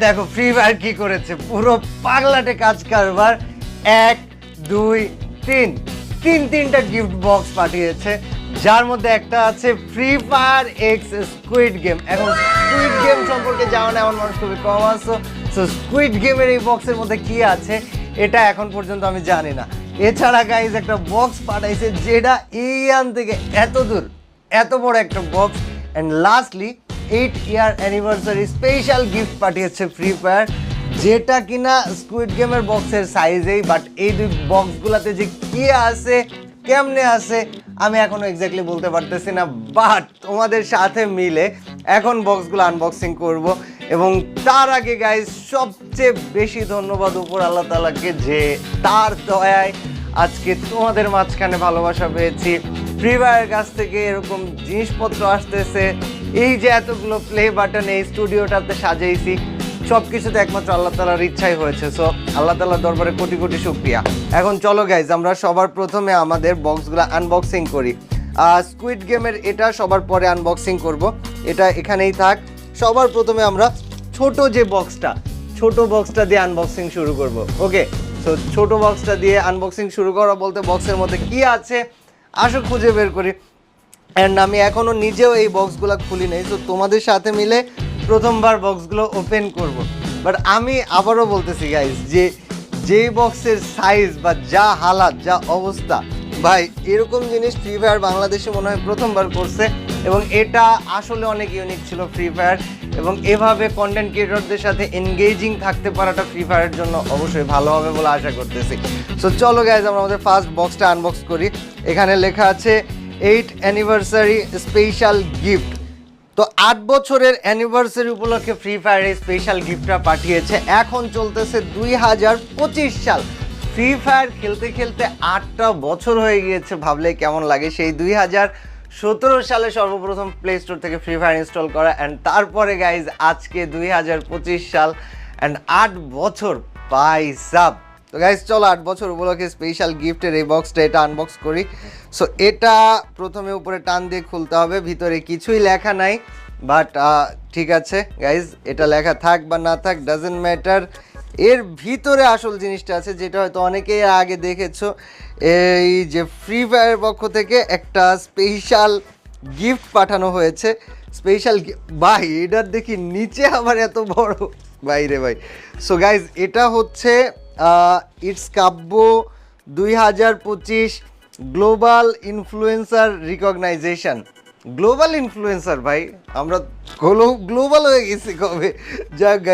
দেখো free fire কি করেছে, পুরো পাগলাটে কাজ কারবার। 1 2 3 তিনটা গিফট বক্স পাঠিয়েছে, যার মধ্যে একটা আছে free fire x squid game. এখন স্কুইড গেম সম্পর্কে জানো না এমন মানুষ খুবই কম আছে। সো স্কুইড গেমের এই বক্সের মধ্যে কি আছে এটা এখন পর্যন্ত আমি জানি না। এছাড়া গাইজ একটা বক্স পাঠাইছে যেটা ইয়ান থেকে এত দূর, এত বড় একটা box. And lastly 8 year anniversary special gift পাঠিয়েছে ফ্রি ফায়ার, যেটা কিনা স্কুইড গেমের বক্সের সাইজেই। বাট এই দুই বক্সগুলোতে যে কি আছে কেমনে আছে আমি এখনো এক্স্যাক্টলি বলতে পারতেছি না, বাট তোমাদের সাথে মিলে এখন বক্সগুলো আনবক্সিং করব। এবং তার আগে গাইজ সবচেয়ে বেশি ধন্যবাদ উপর আল্লাহ তাআলাকে, যে তার দয়ায় আজকে তোমাদের মাঝখানে ভালোবাসা পেয়েছি। ফ্রি ফায়ারের কাছ থেকে এরকম জিনিসপত্র আসতেছে, এই যে এতগুলো প্লে বাটন এই স্টুডিওটাতে সাজাইছি, সব কিছুতে একমাত্র আল্লাহ তাআলার ইচ্ছাই হয়েছে। সো আল্লাহ তাআলার দরবারে কোটি কোটি শুকরিয়া। এখন চলো গাইজ আমরা সবার প্রথমে আমাদের বক্সগুলো আনবক্সিং করি। স্কুইড গেমের এটা সবার পরে আনবক্সিং করব, এটা এখানেই থাক। সবার প্রথমে আমরা ছোট বক্সটা দিয়ে আনবক্সিং শুরু করব। ওকে, সো ছোট বক্সটা দিয়ে আনবক্সিং শুরু করা বলতে বক্সের মধ্যে কি আছে আসো খুঁজে বের করি। অ্যান্ড আমি এখনও নিজেও এই বক্সগুলো খুলি নাই, তো তোমাদের সাথে মিলে প্রথমবার বক্সগুলো ওপেন করব। বাট আমি আবারও বলতেছি গাইজ, যে যেই বক্সের সাইজ বা যা হালাত, যা অবস্থা, ভাই এরকম জিনিস ফ্রি ফায়ার বাংলাদেশে মনে হয় প্রথমবার করছে। এবং এটা আসলে অনেক ইউনিক ছিল ফ্রি ফায়ার, এবং এভাবে কন্টেন্ট ক্রিয়েটরদের সাথে এনগেজিং থাকতে পারাটা ফ্রি ফায়ারের জন্য অবশ্যই ভালো হবে বলে আশা করতেছি। সো চলো গাইজ আমরা আমাদের ফার্স্ট বক্সটা আনবক্স করি। এখানে লেখা আছে 8 অ্যানিভার্সারি স্পেশাল গিফট। তো 8 বছরের অ্যানিভার্সারি উপলক্ষে ফ্রি ফায়ার এই স্পেশাল গিফটটা পাঠিয়েছে। এখন চলতেছে 2025 সাল। ফ্রি ফায়ার খেলতে খেলতে 8টা বছর হয়ে গিয়েছে, ভাবলে কেমন লাগে। সেই 2017 সালে সর্বপ্রথম প্লে স্টোর থেকে ফ্রি ফায়ার ইনস্টল করা, অ্যান্ড তারপরে গাইজ আজকে 2025 সাল, অ্যান্ড 8 বছর পাইসাব। তো গাইজ চলো 8 বছর উপলক্ষে স্পেশাল গিফটের এই বক্সটা এটা আনবক্স করি। সো এটা প্রথমে উপরে টান দিয়ে খুলতে হবে, ভিতরে কিছুই লেখা নাই, বাট ঠিক আছে গাইজ, এটা লেখা থাক বা না থাক ডাজেন্ট ম্যাটার। এর ভিতরে আসল জিনিসটা আছে, যেটা হয়তো অনেকেই আগে দেখেছো। এই যে ফ্রি ফায়ারের পক্ষ থেকে একটা স্পেশাল গিফট পাঠানো হয়েছে। স্পেশাল ভাই এটার দেখি নিচে আবার এত বড়, ভাই রে ভাই। সো গাইজ এটা হচ্ছে it's Kavya 2025 global influencer recognition. Global influencer ভাই, আমরা গ্লোবাল হয়ে গেছি কবে। যাক